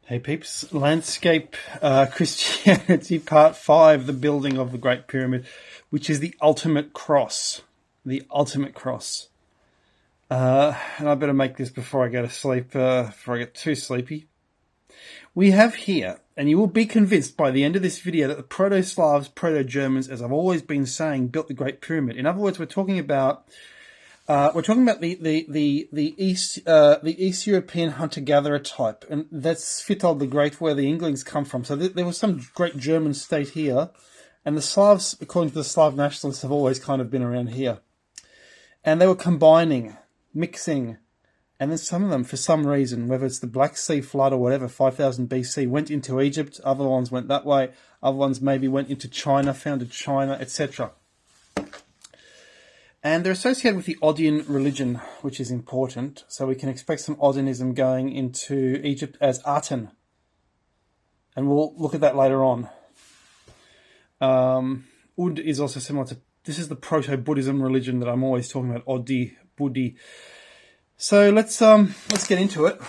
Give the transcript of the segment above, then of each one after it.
Hey peeps, Landscape Christianity Part 5, the building of the Great Pyramid, which is the ultimate cross. The ultimate cross. And I better make this before I go to sleep, before I get too sleepy. We have here, and you will be convinced by the end of this video, that the Proto-Slavs, Proto-Germans, as I've always been saying, built the Great Pyramid. In other words, we're talking about the East European hunter-gatherer type, and that's Fitol the Great, where the Inklings come from. So there was some great German state here, and the Slavs, according to the Slav nationalists, have always kind of been around here. And they were combining, mixing, and then some of them, for some reason, whether it's the Black Sea flood or whatever, 5000 BC, went into Egypt, other ones went that way, other ones maybe went into China, founded China, etc. And they're associated with the Odeon religion, which is important. So we can expect some Odeonism going into Egypt as Aten. And we'll look at that later on. Ud is also similar to... This is the proto-Buddhism religion that I'm always talking about, Odi, Buddhi. So let's get into it.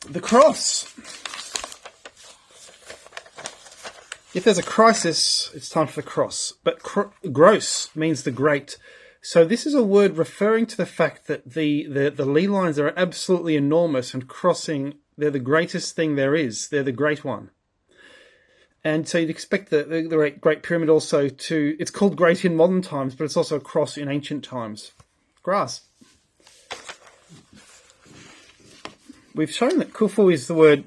The cross. If there's a crisis, it's time for the cross. But gross means the great. So this is a word referring to the fact that the lee lines are absolutely enormous, and crossing, they're the greatest thing there is. They're the great one. And so you'd expect the Great Pyramid also to... It's called great in modern times, but it's also a cross in ancient times. Grass. We've shown that Khufu is the word,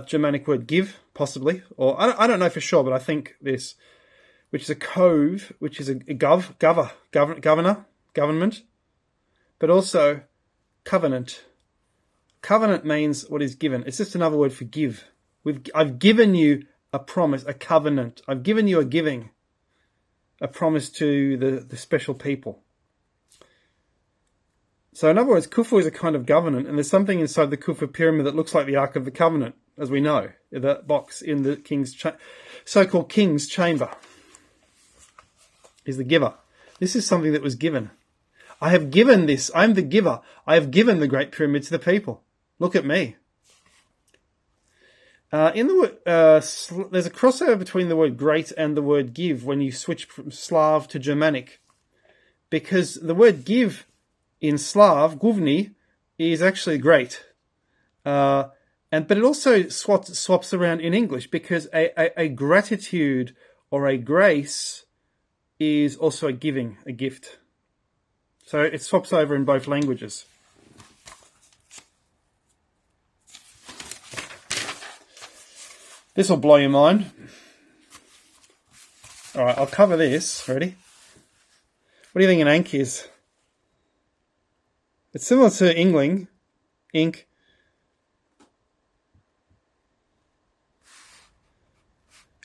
Germanic word give, possibly. Or I don't know for sure, but I think this, which is a cove, which is a governor, government, but also covenant. Covenant means what is given. It's just another word for give. I've given you a promise, a covenant. I've given you a giving, a promise to the special people. So in other words, Khufu is a kind of government, and there's something inside the Khufu pyramid that looks like the Ark of the Covenant, as we know, the box in the so-called king's chamber is the giver. This is something that was given. I have given this. I'm the giver. I have given the Great Pyramid to the people. Look at me. There's a crossover between the word great and the word give when you switch from Slav to Germanic, because the word give in Slav, guvni, is actually great. But it also swaps around in English, because a gratitude or a grace is also a giving, a gift. So it swaps over in both languages. This will blow your mind. All right, I'll cover this. Ready? What do you think an ankh is? It's similar to ink.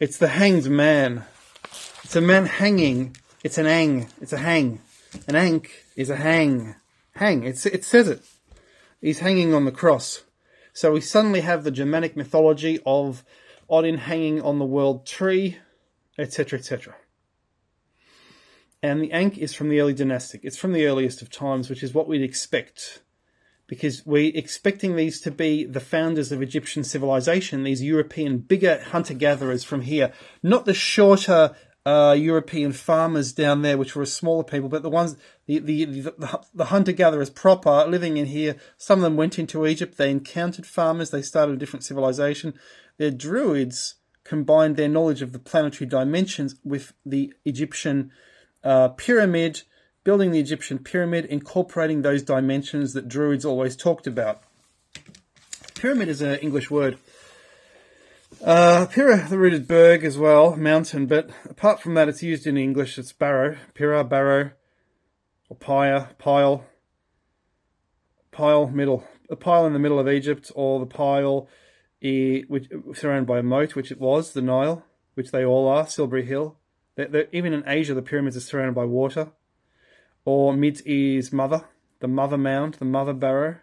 It's the hanged man. It's a man hanging. It's an ang. It's a hang. An ankh is a hang. Hang. It says it. He's hanging on the cross. So we suddenly have the Germanic mythology of Odin hanging on the world tree, etc., etc. And the ankh is from the early dynastic. It's from the earliest of times, which is what we'd expect, because we're expecting these to be the founders of Egyptian civilization, these European bigger hunter-gatherers from here, not the shorter European farmers down there, which were smaller people, but the ones, the hunter-gatherers proper living in here. Some of them went into Egypt, they encountered farmers, they started a different civilization. Their druids combined their knowledge of the planetary dimensions with the Egyptian pyramid, building the Egyptian pyramid, incorporating those dimensions that druids always talked about. Pyramid is an English word. Pira, the rooted berg as well, mountain, but apart from that, it's used in English. It's barrow, pira, barrow, or pyre, pile, middle, a pile in the middle of Egypt, or the pile which surrounded by a moat, which it was, the Nile, which they all are, Silbury Hill. Even in Asia, the pyramids are surrounded by water. Or mit is mother, the mother mound, the mother barrow.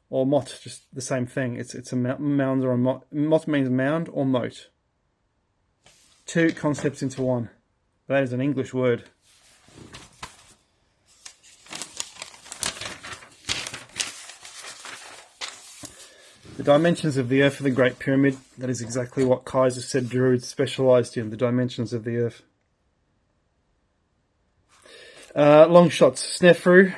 Or mot, just the same thing. It's a mound or a mot. Mot means mound or moat. Two concepts into one. That is an English word. The dimensions of the Earth are the Great Pyramid. That is exactly what Kaiser said Druids specialised in, the dimensions of the Earth. Long shots. Snefru.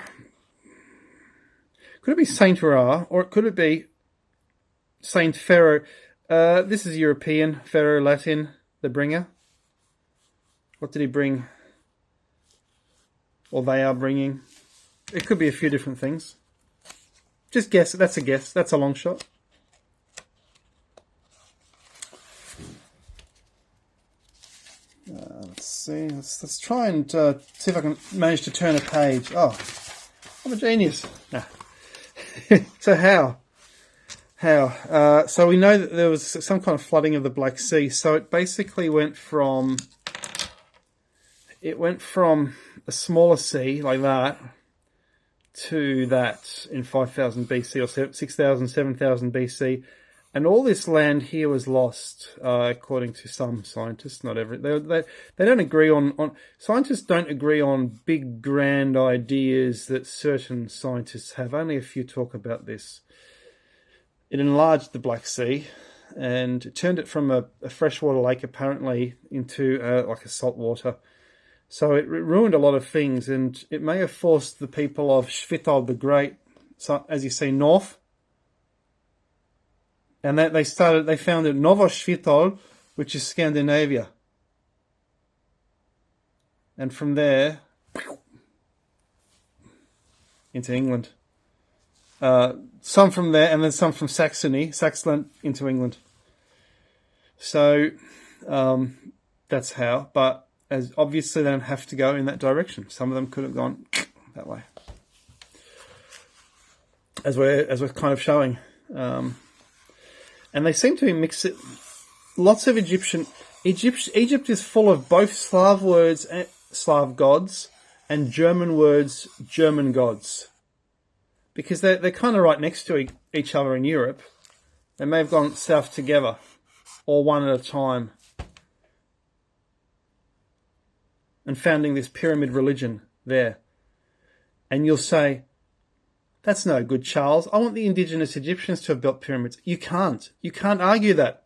Could it be Saint Ra, or could it be Saint Pharaoh? This is European, Pharaoh Latin, the bringer. What did he bring? Or they are bringing? It could be a few different things. Just guess. That's a guess. That's a long shot. Let's see. Let's try and see if I can manage to turn a page. Oh, I'm a genius. Nah. So how? So we know that there was some kind of flooding of the Black Sea. So it basically went from a smaller sea like that to that in 5000 BC or 6000, 7000 BC. And all this land here was lost, according to some scientists. Not every. They don't agree on. Scientists don't agree on big, grand ideas that certain scientists have. Only a few talk about this. It enlarged the Black Sea, and it turned it from a freshwater lake apparently into like a saltwater. So it ruined a lot of things, and it may have forced the people of Svitol the Great, so, as you see, north. And that they founded Novo Svitol, which is Scandinavia. And from there, into England. Some from there, and then some from Saxland into England. So, that's how. But as obviously they don't have to go in that direction. Some of them could have gone that way. As we're kind of showing. And they seem to be mixing lots of Egypt is full of both Slav words, Slav gods, and German words, German gods. Because they're kind of right next to each other in Europe. They may have gone south together, or one at a time. And founding this pyramid religion there. And you'll say, that's no good, Charles. I want the indigenous Egyptians to have built pyramids. You can't. You can't argue that.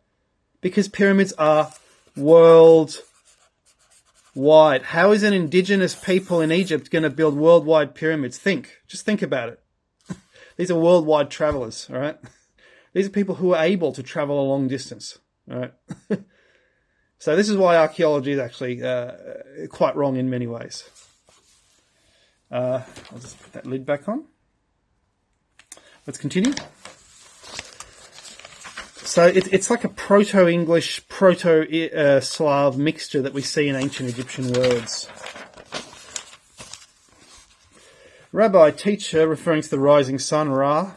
Because pyramids are worldwide. How is an indigenous people in Egypt going to build worldwide pyramids? Just think about it. These are worldwide travelers, all right? These are people who are able to travel a long distance, all right? So this is why archaeology is actually quite wrong in many ways. I'll just put that lid back on. Let's continue. So it's like a proto-English, proto-Slav mixture that we see in ancient Egyptian words. Rabbi, teacher, referring to the rising sun, Ra.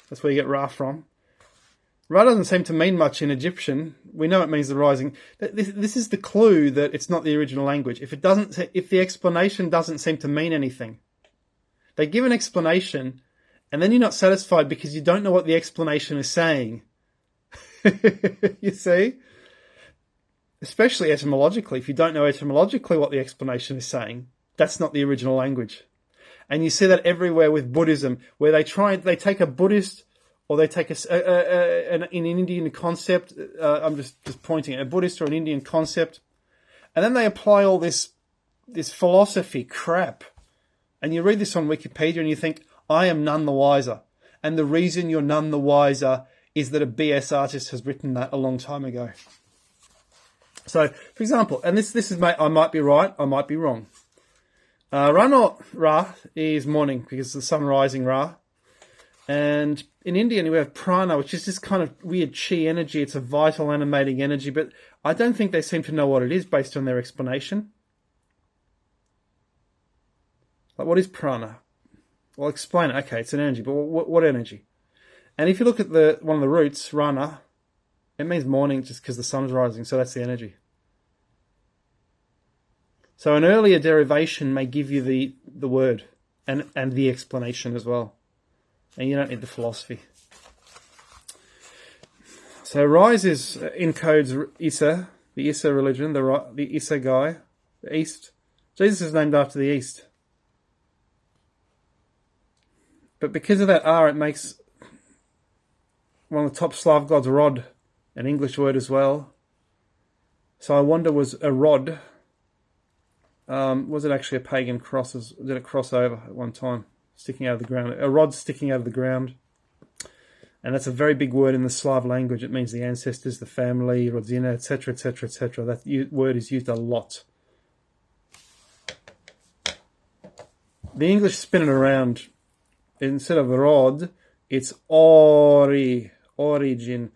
That's where you get Ra from. Ra doesn't seem to mean much in Egyptian. We know it means the rising. This is the clue that it's not the original language. If the explanation doesn't seem to mean anything, they give an explanation, and then you're not satisfied because you don't know what the explanation is saying. You see? Especially etymologically. If you don't know etymologically what the explanation is saying, that's not the original language. And you see that everywhere with Buddhism, where they take a Buddhist, or they take an Indian concept, I'm just pointing at a Buddhist or an Indian concept, and then they apply all this philosophy crap. And you read this on Wikipedia and you think, I am none the wiser. And the reason you're none the wiser is that a BS artist has written that a long time ago. So, for example, and this is, I might be right, I might be wrong. Ra is morning because the sun rising Ra. And in Indian we have prana, which is this kind of weird chi energy. It's a vital animating energy, but I don't think they seem to know what it is based on their explanation. Like, what is prana? Well, explain it. Okay, it's an energy, but what energy? And if you look at one of the roots, rana, it means morning just because the sun's rising, so that's the energy. So an earlier derivation may give you the word and the explanation as well. And you don't need the philosophy. So Rise encodes Issa, the Issa religion, the Issa guy, the East. Jesus is named after the East. But because of that R, it makes one of the top Slav gods, Rod, an English word as well. So I wonder, was a rod, was it actually a pagan cross? Did it cross over at one time, sticking out of the ground? A rod sticking out of the ground. And that's a very big word in the Slav language. It means the ancestors, the family, rodzina, etc., etc., etc. That word is used a lot. The English spin it around. Instead of rod, it's origin.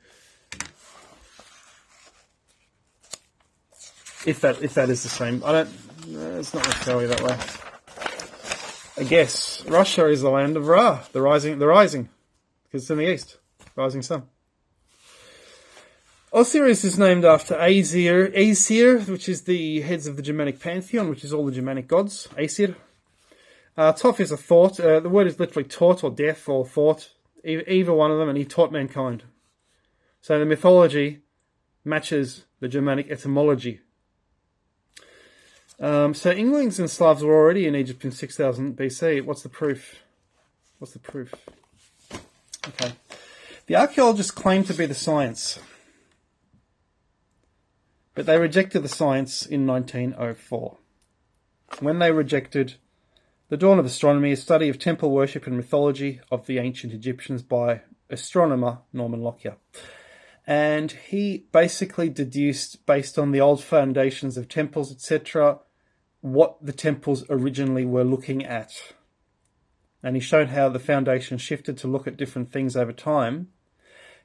If that is the same, it's not necessarily that way. I guess Russia is the land of Ra, the rising, because it's in the east, rising sun. Osiris is named after Aesir, which is the heads of the Germanic pantheon, which is all the Germanic gods. Aesir. Thoth is a thought. The word is literally taught or death or thought, either one of them, and he taught mankind. So the mythology matches the Germanic etymology. So Inglings and Slavs were already in Egypt in 6000 BC. What's the proof? Okay. The archaeologists claim to be the science, but they rejected the science in 1904. When they rejected the dawn of astronomy, a study of temple worship and mythology of the ancient Egyptians by astronomer Norman Lockyer. And he basically deduced, based on the old foundations of temples, etc., what the temples originally were looking at. And he showed how the foundation shifted to look at different things over time.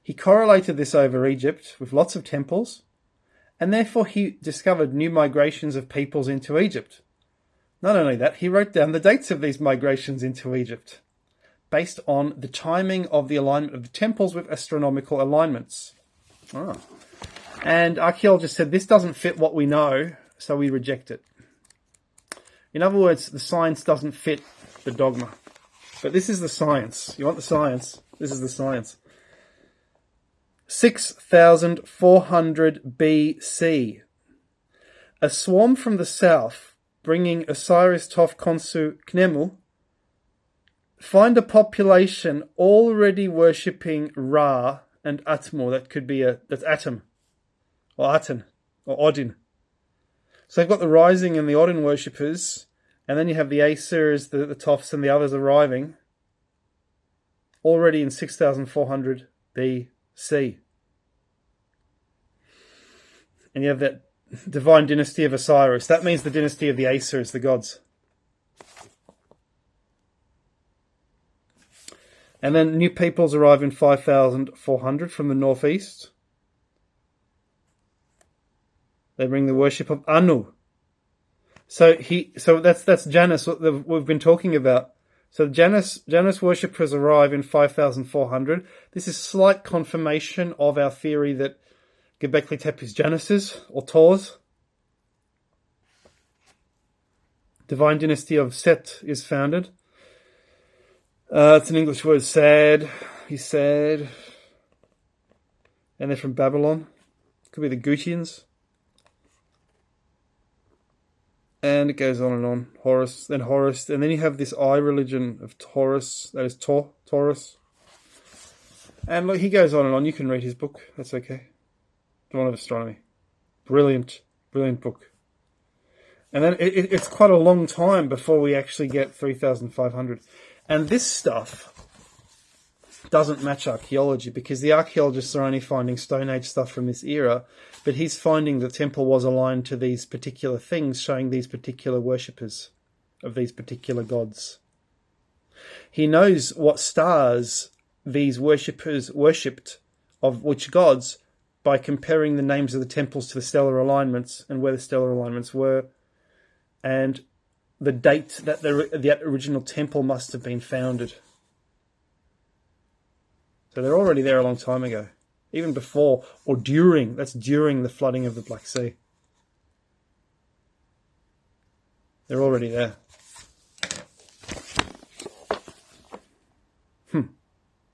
He correlated this over Egypt with lots of temples, and therefore he discovered new migrations of peoples into Egypt. Not only that, he wrote down the dates of these migrations into Egypt, based on the timing of the alignment of the temples with astronomical alignments. And archaeologists said, this doesn't fit what we know, so we reject it. In other words, the science doesn't fit the dogma. But this is the science. You want the science? This is the science. 6400 BC. A swarm from the south, bringing Osiris Thoth Khonsu Khnemu, find a population already worshipping Ra and Atmo. That could be that's Atum, or Aten, or Odin. So they've got the rising and the Odin worshippers, and then you have the Aesirs, the Thoths, and the others arriving, already in 6400 BC. And you have that divine dynasty of Osiris. That means the dynasty of the Aesirs, the gods. And then new peoples arrive in 5400 from the northeast. They bring the worship of Anu. So that's Janus, what we've been talking about. So Janus worshippers arrive in 5400. This is slight confirmation of our theory that Göbekli Tepe is Janus's or Thor's. Divine dynasty of Set is founded. It's an English word, sad. He's sad. And they're from Babylon. Could be the Gutians. And it goes on and on. Horus. And then you have this eye religion of Taurus. That is Taurus. And look, he goes on and on. You can read his book. That's okay. Dawn of Astronomy. Brilliant book. And then it's quite a long time before we actually get 3,500. And this stuff doesn't match archaeology, because the archaeologists are only finding Stone Age stuff from this era, but he's finding the temple was aligned to these particular things, showing these particular worshippers of these particular gods. He knows what stars these worshippers worshipped of which gods by comparing the names of the temples to the stellar alignments and where the stellar alignments were, and the date that the original temple must have been founded. So they're already there a long time ago. Even before or during, that's during the flooding of the Black Sea. They're already there.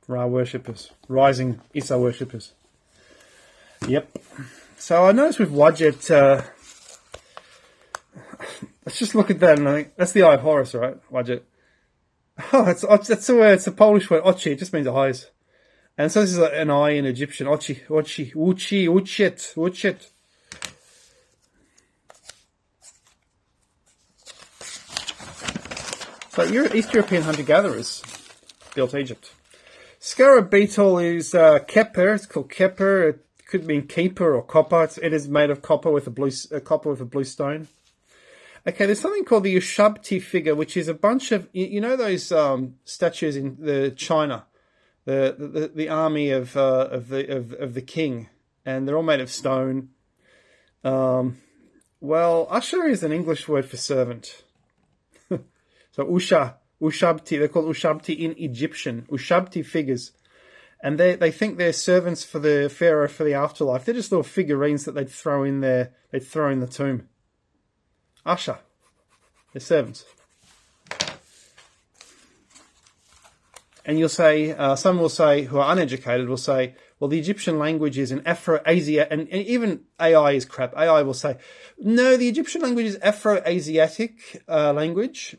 Ra worshippers. Rising Issa worshippers. Yep. So I noticed with Wadjet, let's just look at that, and I think that's the eye of Horus, right? Wadjet. Oh, it's a Polish word, oczy. It just means eyes. And so this is an I in Egyptian. Ochi, ochi, uchi, uchit, uchit. So East European hunter-gatherers built Egypt. Scarab beetle is kepper. It's called kepper. It could mean keeper or copper. It is made of copper with a blue stone. Okay, there's something called the Ushabti figure, which is a bunch of those statues in the China, the army of the king, and they're all made of stone. Well, usher is an English word for servant. So Ushabti, they're called Ushabti in Egyptian, Ushabti figures. And they think they're servants for the pharaoh for the afterlife. They're just little figurines that they'd throw in the tomb. Usher, they're servants. And you'll say, some will say, who are uneducated, will say, well, the Egyptian language is an Afro-Asiatic, and even AI is crap. AI will say, no, the Egyptian language is Afro-Asiatic language.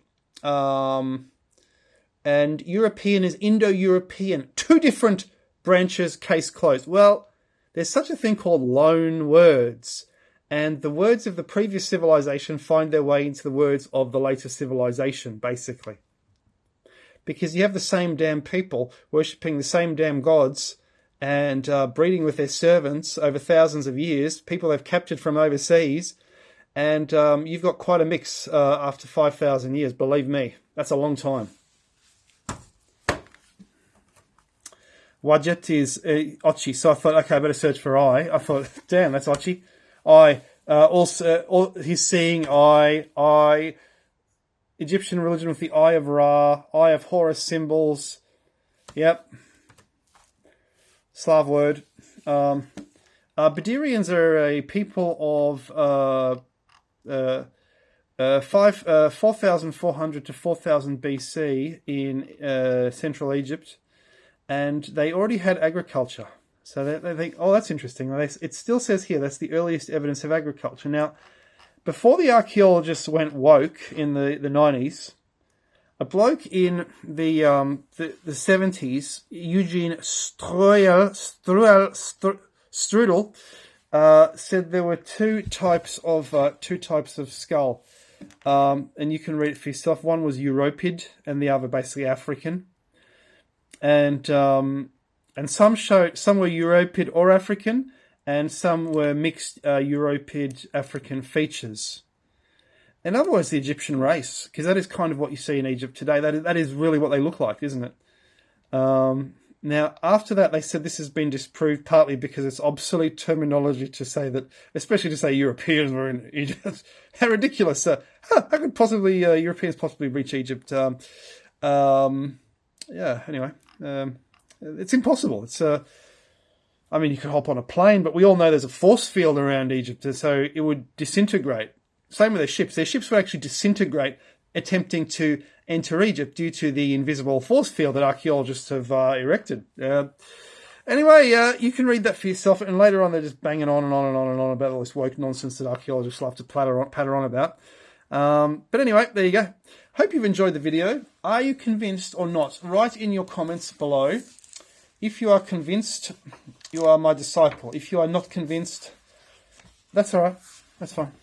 And European is Indo-European. Two different branches, case closed. Well, there's such a thing called loan words. And the words of the previous civilization find their way into the words of the later civilization, basically. Because you have the same damn people worshipping the same damn gods and breeding with their servants over thousands of years, people they've captured from overseas. And you've got quite a mix after 5,000 years, believe me. That's a long time. Wajet is Ochi, so I thought, okay, I better search for I. I thought, damn, that's Ochi. I, also, he's seeing I, Egyptian religion with the Eye of Ra, Eye of Horus symbols. Yep. Slav word. Bedouins are a people of 4,400 to 4,000 BC in Central Egypt, and they already had agriculture. So they think, oh, that's interesting. It still says here that's the earliest evidence of agriculture. Now, before the archaeologists went woke in the 90s, a bloke in the 70s, Eugene Strudel, said there were two types of skull, and you can read it for yourself. One was Europid, and the other basically African. And some were Europid or African, and some were mixed Europid African features. In other words, the Egyptian race, because that is kind of what you see in Egypt today. That is really what they look like, isn't it? Now, after that, they said this has been disproved partly because it's obsolete terminology to say that, especially to say Europeans were in Egypt. How ridiculous. How could possibly Europeans possibly reach Egypt? Anyway, it's impossible. I mean, you could hop on a plane, but we all know there's a force field around Egypt, so it would disintegrate. Same with their ships. Their ships would actually disintegrate attempting to enter Egypt due to the invisible force field that archaeologists have erected. Anyway, you can read that for yourself, and later on they're just banging on and on and on and on about all this woke nonsense that archaeologists love to patter on about. But anyway, there you go. Hope you've enjoyed the video. Are you convinced or not? Write in your comments below. If you are convinced, you are my disciple. If you are not convinced, that's all right. That's fine.